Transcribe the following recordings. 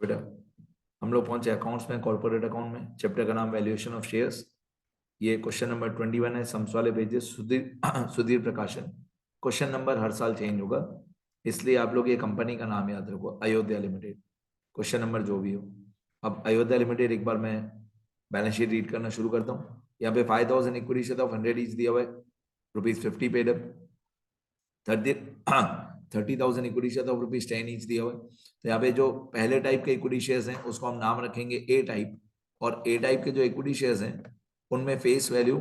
बेटा हम लोग पहुंचे अकाउंट्स में, कॉर्पोरेट अकाउंट में, चैप्टर का नाम वैल्यूएशन ऑफ शेयर्स। ये क्वेश्चन नंबर 21 है, सम्स वाले पेजेस, सुधीर सुधीर प्रकाशन। क्वेश्चन नंबर हर साल चेंज होगा, इसलिए आप लोग ये कंपनी का नाम याद रखो, अयोध्या लिमिटेड। क्वेश्चन नंबर जो भी हो। अब अयोध्या लिमिटेड, एक बार मैं बैलेंस शीट रीड करना शुरू करता हूँ। यहाँ पे 5000 इक्विटी शेयर ऑफ 100 ईच दिया हुआ है, ₹50 paid up. 30,000 equity share of ₹10 each दिया हुआ है। तो यहाँ पे जो पहले टाइप के इक्विटी शेयर्स हैं उसको हम नाम रखेंगे ए टाइप, और ए टाइप के जो इक्विटी शेयर्स हैं उनमें फेस वैल्यू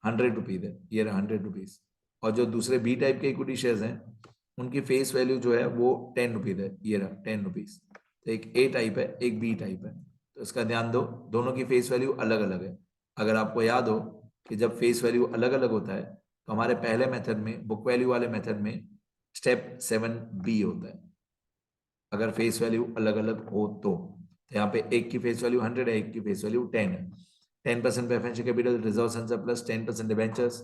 ₹100 है, ये रहा ₹100। और जो दूसरे बी टाइप के इक्विटी शेयर्स हैं उनकी फेस वैल्यू जो है वो ₹10 है, ये रहा ₹10। तो एक ए टाइप है, एक बी टाइप है, तो इसका ध्यान दो, दोनों की फेस वैल्यू अलग अलग है। अगर आपको याद हो कि जब फेस वैल्यू अलग अलग होता है तो हमारे पहले मेथड में, बुक वैल्यू वाले मेथड में, स्टेप 7B होता है। अगर फेस वैल्यू अलग अलग हो तो यहाँ पे एक की फेस वैल्यू 100 है, एक की फेस वैल्यू 10 है। 10% preferential capital, reserve and surplus, 10% debentures,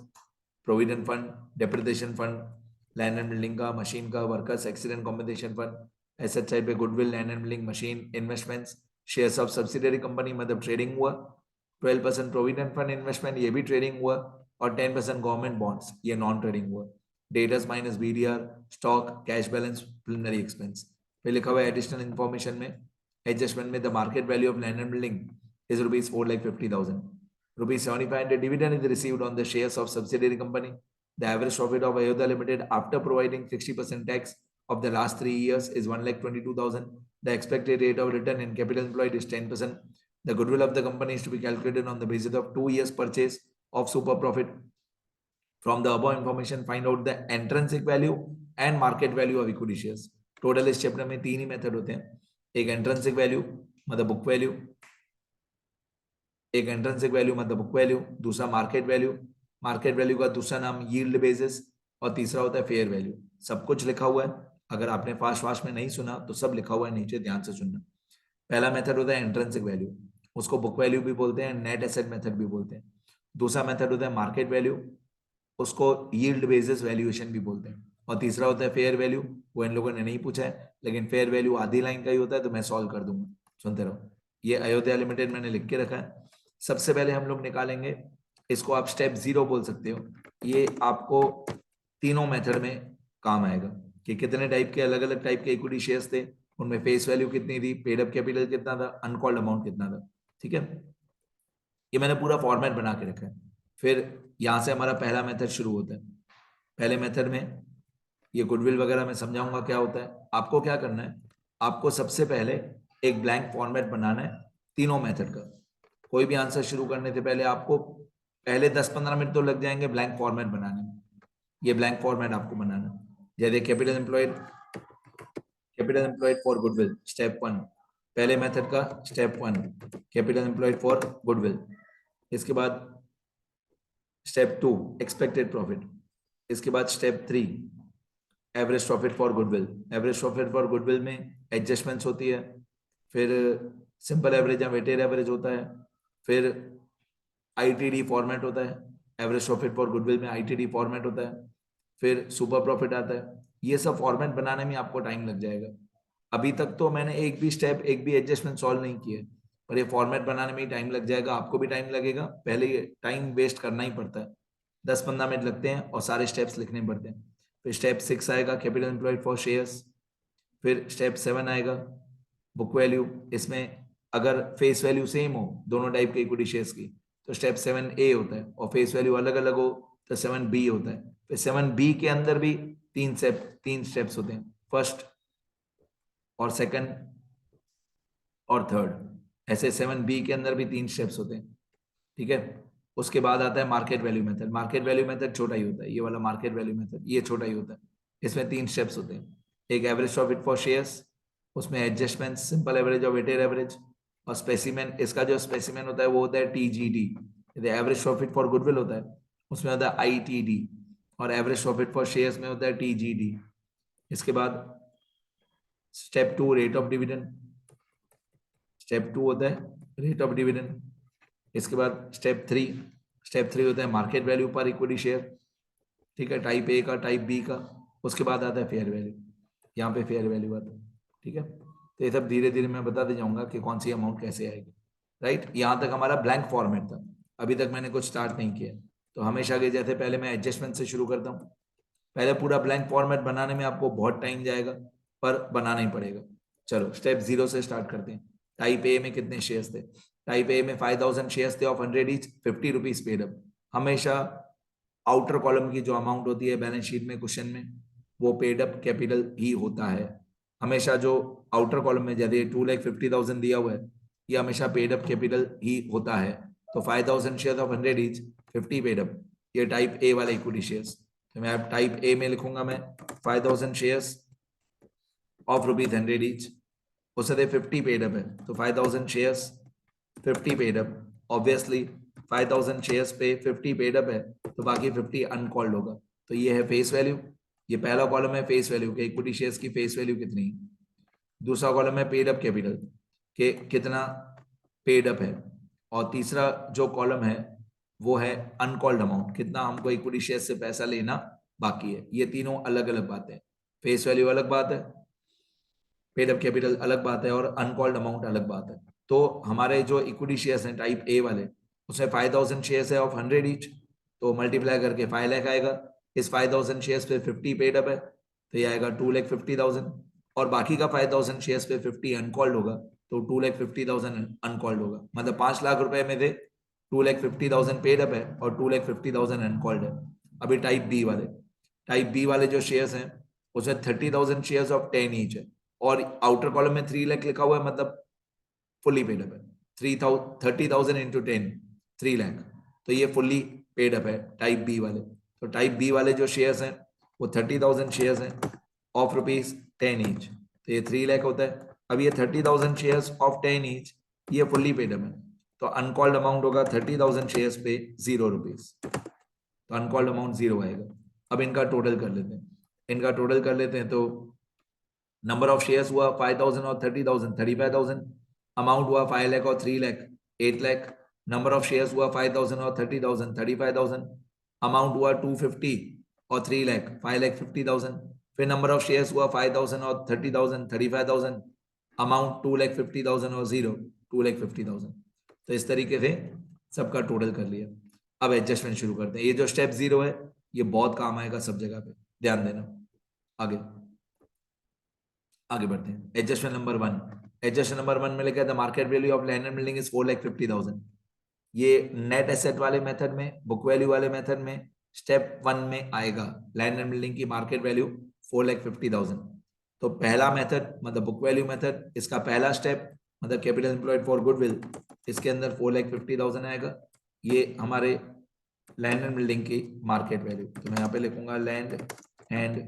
provident fund, depreciation fund, land and building का, मशीन का, workers accident compensation fund, asset side पे goodwill, land and building, machine, investments, shares of subsidiary company मतलब trading हुआ, 12% provident fund investment, ये भी trading हुआ, और 10% government bonds, ये नॉन ट्रेडिंग हुआ। Debtors minus BDR, stock, cash balance, preliminary expense. फिर लिखा हुआ है एडिशनल इन्फॉर्मेशन में, एडजस्टमेंट में, the market value of land and building is rupees 4,50,000. Rupees 7,500 dividend is received on the shares of subsidiary company. The average profit of Ayodhya Limited after providing 60% tax of the last 3 years is 1,22,000. The expected rate of return in capital employed is 10%. The goodwill of the company is to be calculated on the basis of 2 years purchase of super profit. From the above information, find out the intrinsic value and market value of equity shares. Total इस chapter में 3 ही method होते हैं, एक intrinsic value मतलब book value, एक intrinsic value मतलब book value, दूसरा market value, market value का दूसरा नाम यील्ड बेसिस, और तीसरा होता है फेयर वैल्यू। सब कुछ लिखा हुआ है, अगर आपने फास्ट फास्ट में नहीं सुना तो सब लिखा हुआ है नीचे, ध्यान से सुनना। पहला मेथड होता है इंट्रिंसिक वैल्यू, उसको बुक वैल्यू भी बोलते हैं, नेट एसेट मेथड भी बोलते हैं। दूसरा मेथड होता है मार्केट वैल्यू, उसको यील्ड बेसिस वैल्यूएशन भी बोलते हैं। और तीसरा होता है फेयर वैल्यू, वो इन लोगों ने नहीं पूछा है, लेकिन फेयर वैल्यू आधी लाइन का ही होता है, तो मैं सॉल्व कर दूंगा, सुनते रहो। ये अयोध्या लिमिटेड मैंने लिख के रखा है। सबसे पहले हम लोग निकालेंगे, इसको आप स्टेप 0 बोल सकते हो। ये आपको तीनों मेथड में काम आएगा कि कितने टाइप के, अलग अलग टाइप के इक्विटी शेयर्स थे, उनमें फेस वैल्यू कितनी थी, पेड अप कैपिटल कितना था, अनकॉल्ड अमाउंट कितना था। ठीक है, ये मैंने पूरा फॉर्मेट बना के रखा है। फिर यहां से हमारा पहला मेथड शुरू होता है। पहले मेथड में ये गुडविल वगैरह मैं समझाऊंगा क्या होता है। आपको क्या करना है, आपको सबसे पहले एक ब्लैंक फॉर्मेट बनाना है तीनों मेथड का। कोई भी आंसर शुरू करने से पहले आपको पहले 10-15 मिनट तो लग जाएंगे ब्लैंक फॉर्मेट बनाने में। ये ब्लैंक फॉर्मेट आपको बनाना है। जैसे capital employed for goodwill, step 1, पहले मेथड का step 1, capital employed for goodwill. इसके बाद स्टेप 2, एक्सपेक्टेड प्रॉफिट। इसके बाद step 3, average profit for goodwill. Average profit for goodwill में एडजस्टमेंट्स होती है, फिर सिंपल एवरेज या वेटेड एवरेज होता है, फिर आईटीडी फॉर्मेट होता है। एवरेज प्रॉफिट फॉर गुडविल में आईटीडी फॉर्मेट होता है, फिर सुपर प्रॉफिट आता है। ये सब फॉर्मेट बनाने में आपको टाइम लग जाएगा। अभी तक तो मैंने एक भी स्टेप, एक भी एडजस्टमेंट सॉल्व नहीं किए, पर ये फॉर्मेट बनाने में ही टाइम लग जाएगा, आपको भी टाइम लगेगा। पहले ये टाइम वेस्ट करना ही पड़ता है, 10-15 मिनट लगते हैं और सारे स्टेप्स लिखने पड़ते हैं। फिर स्टेप 6 आएगा, कैपिटल एम्प्लॉयड फॉर शेयर्स। फिर स्टेप 7 आएगा, बुक वैल्यू। इसमें अगर फेस वैल्यू सेम हो दोनों टाइप के इक्विटी शेयर्स की तो स्टेप 7A होता है, और फेस वैल्यू अलग अलग हो तो 7B होता है। फिर 7B के अंदर भी तीन स्टेप्स होते हैं, फर्स्ट और सेकंड और थर्ड। ऐसे 7B के अंदर भी 3 स्टेप्स होते हैं। ठीक है, उसके बाद आता है market value method. Market value method छोटा ही होता है, ये वाला मार्केट वैल्यू मेथड ये छोटा ही होता है। इसमें 3 स्टेप्स होते हैं, एक एवरेज प्रॉफिट फॉर शेयर्स, उसमें एडजस्टमेंट, सिंपल एवरेज और वेटेड एवरेज, और स्पेसिमेन। इसका जो स्पेसिमेन होता है वो होता है TGD। Average profit for goodwill होता है, उसमें होता है ITD, और एवरेज प्रॉफिट फॉर शेयर्स में होता है TGD। इसके बाद step 2, rate of dividend. Step 2 होता है रेट ऑफ डिविडेंड। इसके बाद स्टेप 3 होता है market value per equity share. ठीक है, टाइप ए का, टाइप बी का। उसके बाद आता है फेयर वैल्यू, यहाँ पे फेयर वैल्यू आता है। ठीक है, तो ये सब धीरे धीरे मैं बताते जाऊंगा कि कौन सी अमाउंट कैसे आएगी, राइट। यहाँ तक हमारा ब्लैंक फॉर्मेट था, अभी तक मैंने कुछ स्टार्ट नहीं किया। तो हमेशा के जैसे पहले मैं एडजस्टमेंट से शुरू करता हूँ। पहले पूरा ब्लैंक फॉर्मेट बनाने में आपको बहुत टाइम जाएगा, पर बनाना ही पड़ेगा। चलो स्टेप 0 से स्टार्ट करते हैं। टाइप ए में कितने शेयर्स थे? टाइप ए में 5000 शेयर्स थे of 100 each, 50 rupees paid up. हमेशा आउटर कॉलम की जो अमाउंट होती है बैलेंस शीट में, क्वेश्चन में, वो पेड अप कैपिटल ही होता है। हमेशा जो आउटर कॉलम में जैसे 2,50,000 दिया हुआ है, ये हमेशा पेड अप कैपिटल ही होता है। तो 5000 share of 100 each, 50 paid up, ये टाइप ए वाले इक्विटी शेयर्स। तो मैं अब टाइप ए में लिखूंगा मैं 5000 शेयर्स ऑफ रुपीज 100 ईच, उससे 50 पेड अप है, तो 5000 shares 50 paid up. Obviously 5000 shares पे 50 पेड अप है, तो बाकी 50 अनकॉल्ड होगा। तो ये है फेस वैल्यू, ये पहला कॉलम है फेस वैल्यू के इक्विटी शेयर्स की फेस वैल्यू कितनी है। दूसरा कॉलम है पेड अप कैपिटल के कितना पेड अप है, और तीसरा जो कॉलम है वो है अनकॉल्ड अमाउंट, कितना हमको इक्विटी शेयर से पैसा लेना बाकी है। ये तीनों अलग अलग बातें हैं। फेस वैल्यू अलग बात है, पेड अप कैपिटल अलग बात है, और अनकॉल्ड अमाउंट अलग बात है। तो हमारे जो इक्विटी शेयर्स हैं टाइप ए वाले, उसमें 5000 शेयर्स है ऑफ 100 ईच, तो मल्टीप्लाई करके 5 लाख आएगा। इस 5000 शेयर्स पे 50 पेड अप है, तो ये आएगा 2,50,000। और बाकी का 5000 शेयर्स पे 50 अनकॉल्ड होगा, तो 2,50,000 अनकॉल्ड होगा। मतलब 5 लाख रुपए में से 2,50,000 पेड अप है और 2,50,000 अनकॉल्ड है। अभी टाइप बी वाले जो शेयर्स हैं, उसमें 30,000 शेयर्स ऑफ 10 ईच है, और आउटर कॉलम में 3 लाख लिखा हुआ है, मतलब फुल्ली पेड अप है। 30,000 इंटू 10, 3 लाख, तो ये फुल्ली पेड अप है टाइप बी वाले। तो टाइप बी वाले जो शेयर्स हैं वो 30,000 शेयर्स हैं ऑफ रुपीज 10 ईच, तो ये 3 लाख होता है। अब ये 30,000 शेयर्स ऑफ 10 ईच, ये फुल्ली पेड अप है, तो अनकॉल्ड अमाउंट होगा 30,000 शेयर्स पे 0 रुपीज, तो अनकॉल्ड अमाउंट 0 आएगा। अब इनका टोटल कर लेते हैं, तो नंबर ऑफ शेयर्स हुआ 5000 और 30,000, 35,000। अमाउंट हुआ 5 लाख और 3 lakh, 8 lakh. Number of shares हुआ 5000 और 30,000, 35,000। अमाउंट हुआ 250 और 3 लाख, 5 लाख 50,000। फिर नंबर ऑफ शेयर्स हुआ 5000 और 30,000, 35,000। अमाउंट 2 लाख 50,000 और 0, 2 लाख 50,000। तो इस तरीके से सबका टोटल कर लिया। अब एडजस्टमेंट शुरू करते हैं। ये जो स्टेप 0 है, ये बहुत काम आएगा सब जगह पे, ध्यान देना। आगे आगे बढ़ते हैं। एडजस्टमेंट नंबर 1, एडजस्टमेंट नंबर 1 में लिखा था market value of land and building is 4,50,000। ये नेट एसेट वाले मेथड में, बुक वैल्यू वाले मेथड में स्टेप 1 में आएगा। लैंड एंड बिल्डिंग की मार्केट वैल्यू 4,50,000। तो पहला मेथड मतलब बुक वैल्यू मेथड, इसका पहला स्टेप मतलब कैपिटल एम्प्लॉयड फॉर गुडविल, इसके अंदर 4,50,000 आएगा। ये हमारे लैंड एंड बिल्डिंग की मार्केट वैल्यू। तो मैं यहाँ पे लिखूंगा लैंड एंड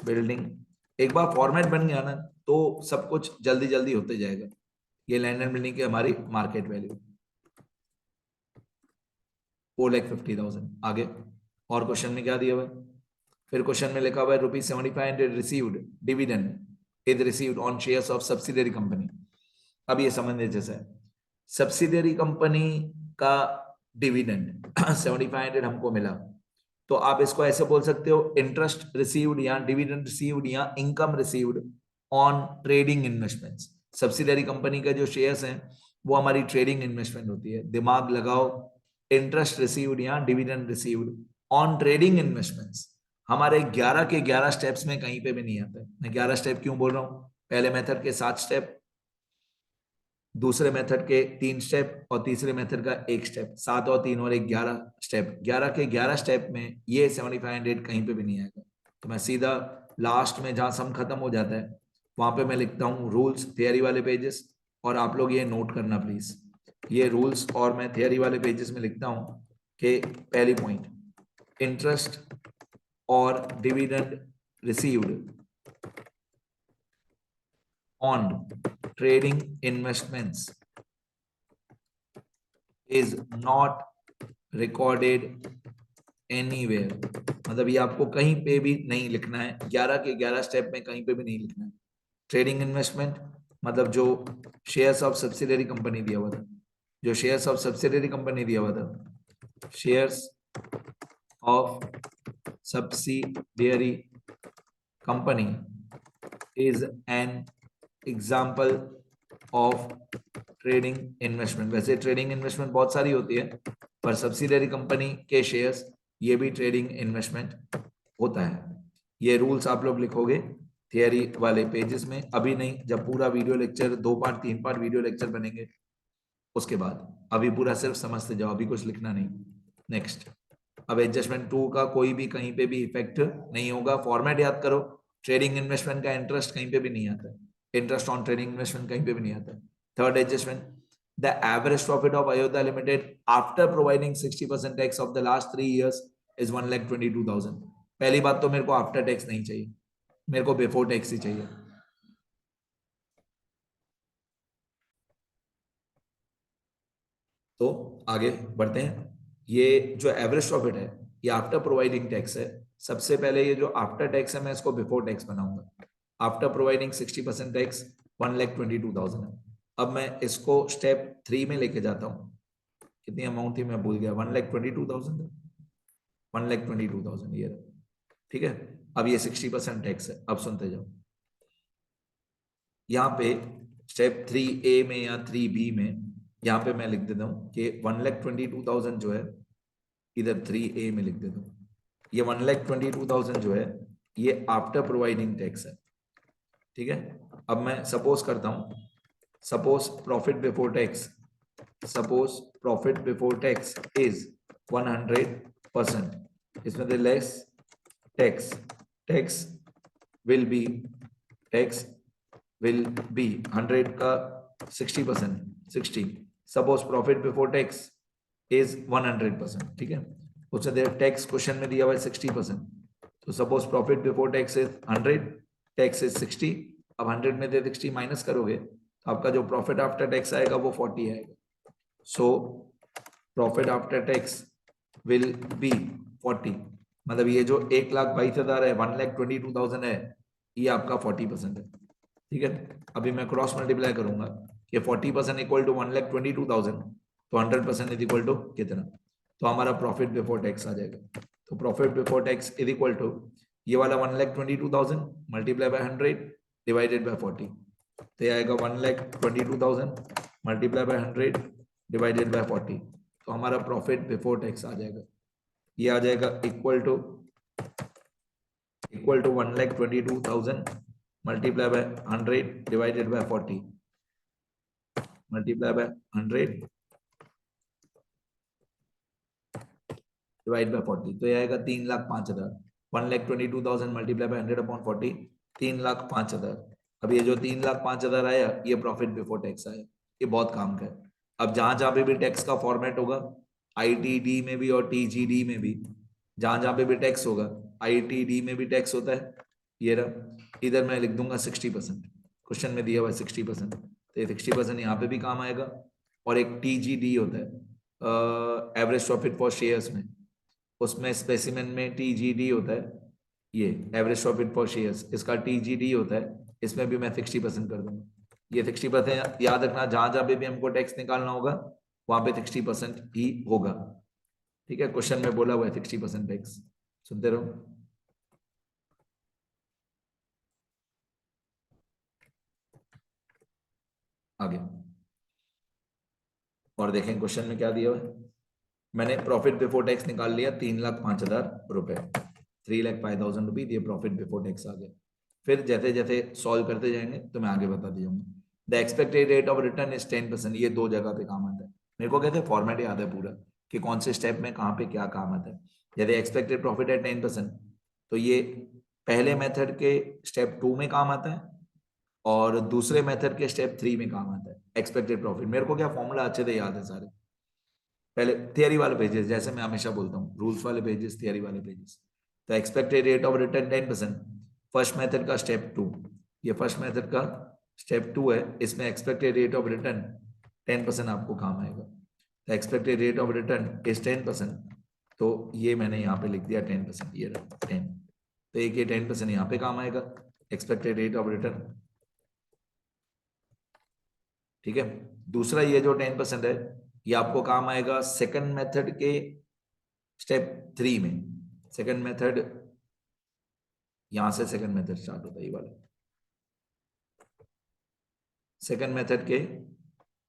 बिल्डिंग। एक बार फॉर्मेट बन गया ना, तो सब कुछ जल्दी जल्दी होते जाएगा। ये लैंड एंड बिल्डिंग की हमारी मार्केट वैल्यू 4,50,000। आगे और क्वेश्चन में क्या दिया हुआ है? फिर क्वेश्चन में लिखा हुआ है ₹7,500 received dividend is received on shares of subsidiary company. अब ये समझने जैसा है, सब्सिडियरी कंपनी का डिविडेंड 7,500 हमको मिला, तो आप इसको ऐसे बोल सकते हो इंटरेस्ट रिसीव्ड या डिविडेंड रिसीव्ड या income received on trading investments. Subsidiary company के जो शेयर्स हैं वो हमारी ट्रेडिंग इन्वेस्टमेंट होती है। दिमाग लगाओ, इंटरेस्ट रिसीव्ड या dividend received on trading investments हमारे 11 के 11 स्टेप्स में कहीं पे भी नहीं आता है। मैं 11 स्टेप क्यों बोल रहा हूं? पहले मेथड के 7 स्टेप, दूसरे मेथड के 3 स्टेप और तीसरे मेथड का 1 स्टेप। 7 और 3 और 1, 11 स्टेप। 11 के 11 स्टेप में ये 7,500 कहीं पे भी नहीं आएगा। तो मैं सीधा लास्ट में जहां सम खत्म हो जाता है वहां पे मैं लिखता हूँ रूल्स, थियरी वाले पेजेस, और आप लोग ये नोट करना प्लीज। ये रूल्स और मैं थियरी वाले पेजेस में लिखता हूँ कि पहली पॉइंट, इंटरेस्ट और dividend received on trading investments is not recorded anywhere। मतलब ये आपको कहीं पे भी नहीं लिखना है, 11 के 11 स्टेप में कहीं पे भी नहीं लिखना है। ट्रेडिंग इन्वेस्टमेंट मतलब जो शेयर्स ऑफ सब्सिडियरी कंपनी दिया हुआ था, जो शेयर्स ऑफ सब्सिडियरी कंपनी दिया हुआ था, shares of subsidiary company is an example of trading investment. वैसे ट्रेडिंग इन्वेस्टमेंट बहुत सारी होती है, पर सब्सिडियरी कंपनी के शेयर्स ये भी ट्रेडिंग इन्वेस्टमेंट होता है। ये रूल्स आप लोग लिखोगे थियरी वाले पेजेस में, अभी नहीं, जब पूरा video lecture 2 part 3 part video lecture बनेंगे उसके बाद। अभी पूरा सिर्फ समझते जाओ, अभी कुछ लिखना नहीं। नेक्स्ट, अब एडजस्टमेंट 2 का कोई भी कहीं पे भी इफेक्ट नहीं होगा। फॉर्मेट याद करो, ट्रेडिंग इन्वेस्टमेंट का इंटरेस्ट कहीं पे भी नहीं आता है, इंटरेस्ट ऑन ट्रेडिंग इन्वेस्टमेंट कहीं पे भी नहीं आता है। Third adjustment, the average profit of Ayodhya limited after providing 60% tax of the last 3 years is 1,22,000। पहली बात तो मेरे को आफ्टर टैक्स नहीं चाहिए, मेरे को बिफोर टैक्स ही चाहिए। तो आगे बढ़ते हैं। ये जो एवरेज प्रॉफिट है ये आफ्टर प्रोवाइडिंग टैक्स है। सबसे पहले ये जो आफ्टर टैक्स है मैं इसको बिफोर टैक्स बनाऊंगा। आफ्टर प्रोवाइडिंग 60% टैक्स 1,22,000 है। अब मैं इसको स्टेप 3 में लेके जाता हूँ। कितनी अमाउंट थी मैं भूल गया, 1,22,000 था, 1,22,000 ये रहा। ठीक है, अब ये 60% टैक्स है। अब सुनते जाओ, यहाँ पे स्टेप 3A में या 3B में यहाँ पे मैं लिख देता हूँ कि 1,22,000 जो है इधर 3A में लिख देता हूँ। ये 1,22,000 जो है ये आफ्टर प्रोवाइडिंग टैक्स है। ठीक है, अब मैं सपोज करता हूँ, suppose profit before tax, suppose profit before tax is 100%। इसमें दे less tax, tax will be, tax will be 100 का 60%, 60। Suppose profit before tax is 100%। ठीक है, उससे देर टैक्स क्वेश्चन में दिया हुआ है 60%। तो suppose profit before tax is 100, tax is 60। अब 100 में से 60 माइनस करोगे तो आपका जो प्रॉफिट आफ्टर टैक्स आएगा वो 40 आएगा। So profit after tax will be 40। मतलब ये जो 1,22,000 है, 1,22,000 है, ये आपका 40% है। ठीक है, अभी मैं क्रॉस मल्टीप्लाई करूंगा कि 40% इक्वल टू 1,22,000, तो 100% इज इक्वल टू कितना, तो हमारा प्रॉफिट बिफोर टैक्स आ जाएगा। तो profit before tax is equal to ये वाला 1,22,000 मल्टीप्लाई बाय 100 डिवाइडेड बाय 40। तो ये आएगा 1,22,000 मल्टीप्लाई बाय 100 डिवाइडेड बाय 40। तो हमारा प्रॉफिट बिफोर टैक्स आ जाएगा, ये आ जाएगा equal to 1,22,000 multiply by 100 divided by 40, multiply by 100 divide by 40। तो ये आएगा 3,05,000। 1,22,000 मल्टीप्लाई बाय 100 अपॉन 40, 3,05,000। अब ये जो 3,05,000 आया ये प्रॉफिट बिफोर टैक्स आया। ये बहुत काम का है। अब जहां जहां पे भी टैक्स का फॉर्मेट होगा, आईटीडी में भी और टीजीडी में भी, जहां जहां पे भी टैक्स होगा, आईटीडी में भी टैक्स होता है, ये रहा, इधर मैं लिख दूंगा 60%। क्वेश्चन में दिया हुआ है 60%, तो ये 60% यहाँ पे भी काम आएगा। और एक टीजीडी होता है एवरेज प्रॉफिट फॉर शेयर्स में, उसमें स्पेसिमेन में टीजीडी होता है, ये एवरेज प्रॉफिट फॉर शेयर्स, इसका टीजीडी होता है, इसमें भी मैं 60% कर दूंगा। ये 60% याद रखना, जहां जहां पे भी हमको टैक्स निकालना होगा वहां पे 60% ही होगा। ठीक है, क्वेश्चन में बोला हुआ है 60% टैक्स, सुनते रहो आगे। और देखें क्वेश्चन में क्या दिया हुआ है। मैंने प्रॉफिट बिफोर टैक्स निकाल लिया 3,05,000 रुपए, 3,05,000 रुपीज, ये प्रॉफिट बिफोर टैक्स आ गया। फिर जैसे जैसे सॉल्व करते जाएंगे तो मैं आगे बता दूंगा। The expected rate of return is 10%। ये 2 जगह पे काम आता है। मेरे को कहते हैं फॉर्मेट याद है पूरा कि कौन से स्टेप में कहाँ पे क्या काम आता है। यदि एक्सपेक्टेड प्रॉफिट है 10%, तो ये पहले मेथड के स्टेप 2 में काम आता है और दूसरे मेथड के स्टेप 3 में काम आता है। एक्सपेक्टेड प्रॉफिट मेरे को क्या फॉर्मूला अच्छे से याद है सारे। पहले थियरी वाले पेजेस, जैसे मैं हमेशा बोलता हूँ, रूल्स वाले पेजेस, थियरी वाले पेजेस। तो expected rate of return 10%, first method का स्टेप 2, ये फर्स्ट मेथड का स्टेप 2 है, इसमें एक्सपेक्टेड रेट ऑफ रिटर्न 10% आपको काम आएगा। तो expected rate of return is 10%, तो ये मैंने यहाँ पे लिख दिया 10%, ये 10। तो एक ये 10% यहाँ पे काम आएगा, एक्सपेक्टेड रेट ऑफ रिटर्न। ठीक है, दूसरा ये जो 10% है ये आपको काम आएगा सेकंड मेथड के स्टेप 3 में। सेकंड मेथड, यहां से सेकंड मेथड स्टार्ट होता है ये वाला। सेकंड मेथड के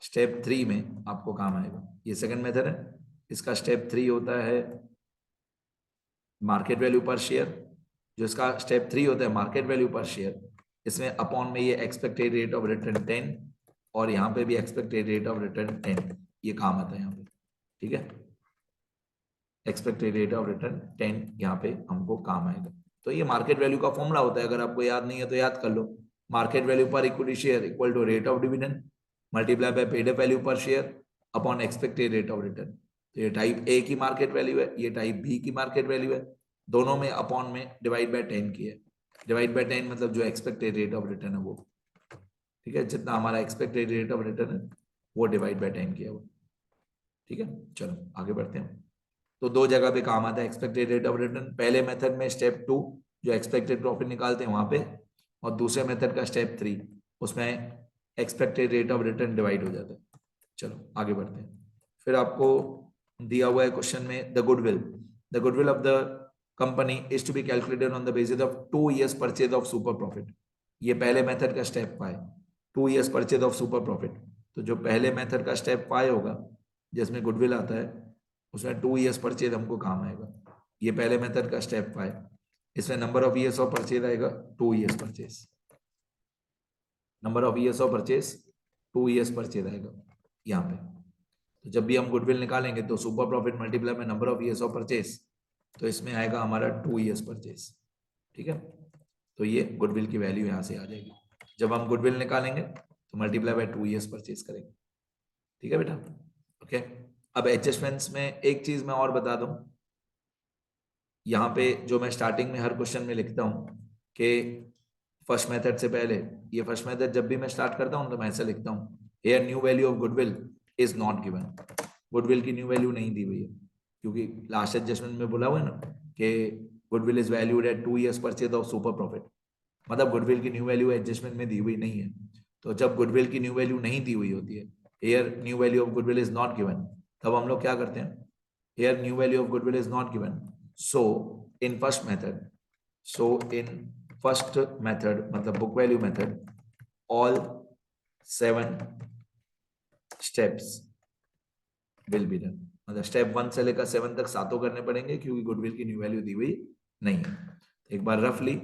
स्टेप 3 में आपको काम आएगा। ये सेकंड मेथड है, इसका स्टेप 3 होता है मार्केट वैल्यू पर शेयर। जो इसका स्टेप 3 होता है मार्केट वैल्यू पर शेयर, इसमें अपॉन में ये एक्सपेक्टेड रेट ऑफ रिटर्न 10 और यहाँ पे भी एक्सपेक्टेड रेट ऑफ रिटर्न 10, ये काम आता है यहाँ पे। ठीक है, एक्सपेक्टेड रेट ऑफ रिटर्न 10 यहाँ पे हमको काम आएगा। तो ये मार्केट वैल्यू का फॉर्मूला होता है, अगर आपको याद नहीं है तो याद कर लो। Market value per equity share equal to rate of dividend multiply by paid up value per share upon expected rate of return. तो ये टाइप ए की मार्केट वैल्यू है, ये टाइप बी की मार्केट वैल्यू है, दोनों में अपॉन में डिवाइड बाय 10 की है। डिवाइड बाय 10 मतलब जो एक्सपेक्टेड रेट ऑफ रिटर्न है वो, ठीक है, जितना हमारा एक्सपेक्टेड रेट ऑफ रिटर्न है वो डिवाइड बाय 10 किया वो। ठीक है, चलो आगे बढ़ते हैं। तो दो जगह पे काम आता है एक्सपेक्टेड रेट ऑफ रिटर्न, पहले मेथड में स्टेप 2 जो एक्सपेक्टेड प्रॉफिट निकालते हैं वहां पे, और दूसरे मेथड का स्टेप 3 उसमें expected rate of return divide हो जाता है। चलो आगे बढ़ते हैं। फिर आपको दिया हुआ है क्वेश्चन में the goodwill of the company is to be calculated on the basis of 2 years purchase of super profit. ये पहले मेथड का step 5, 2 years purchase of super profit. तो जो पहले मेथड का स्टेप 5 होगा जिसमें गुडविल आता है, उसमें 2 years परचेज हमको काम आएगा। ये पहले मेथड का स्टेप 5, इसमें number of years of purchase आएगा 2 years purchase. Number of years of purchase 2 years purchase आएगा यहाँ पे। तो जब भी हम गुडविल निकालेंगे तो सुपर प्रॉफिट मल्टीप्लाई में number of years of purchase, तो इसमें आएगा हमारा 2 years परचेज। ठीक है, तो ये गुडविल की वैल्यू यहाँ से आ जाएगी। जब हम गुडविल निकालेंगे तो मल्टीप्लाई बाय 2 years परचेज करेंगे। ठीक है बेटा, ओके। अब एडजस्टमेंट्स में एक चीज मैं और बता दूं, यहाँ पे जो मैं स्टार्टिंग में हर क्वेश्चन में लिखता हूँ कि फर्स्ट मेथड से पहले, ये फर्स्ट मेथड जब भी मैं स्टार्ट करता हूँ तो मैं ऐसा लिखता हूँ, here new value of goodwill is not given. Goodwill की न्यू वैल्यू नहीं दी हुई है, क्योंकि लास्ट एडजस्टमेंट में बोला हुआ है ना कि goodwill is valued at 2 years purchase of super profit, मतलब गुडविल की न्यू वैल्यू एडजस्टमेंट में दी हुई नहीं है। तो जब गुडविल की न्यू वैल्यू नहीं दी हुई होती है, here new value of goodwill is not given, तब हम लोग क्या करते हैं, here new value of goodwill is not given, so in first method मतलब book value method, all 7 steps will be done. मतलब स्टेप 1 से लेकर 7 तक सातों करने पड़ेंगे, क्योंकि गुडविल की न्यू वैल्यू दी हुई नहीं है। एक बार रफली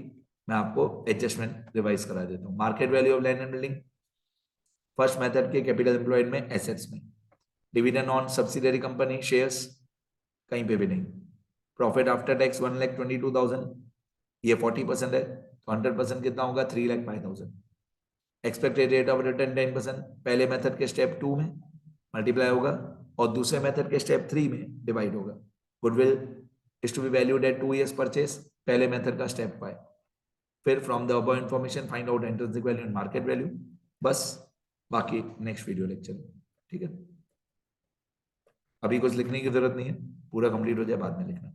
मैं आपको एडजस्टमेंट रिवाइज करा देता हूँ। Market value of land and building first method के कैपिटल एम्प्लॉयड में एसेट्स में, dividend on subsidiary company shares कहीं पे भी नहीं, प्रॉफिट आफ्टर टैक्स 1,22,000, ये 40% है, तो 100% कितना होगा 3,05,000। एक्सपेक्टेड रेट ऑफ रिटर्न 10% पहले मेथड के स्टेप 2 में मल्टीप्लाई होगा और दूसरे मेथड के स्टेप 3 में डिवाइड होगा। Goodwill is to be valued at 2 years purchase, पहले मेथड का स्टेप 5। फिर from the above information find out intrinsic value and market value. बस बाकी नेक्स्ट वीडियो लेक्चर में। ठीक है, अभी कुछ लिखने की जरूरत नहीं है, पूरा कंप्लीट हो जाए बाद में लिखना।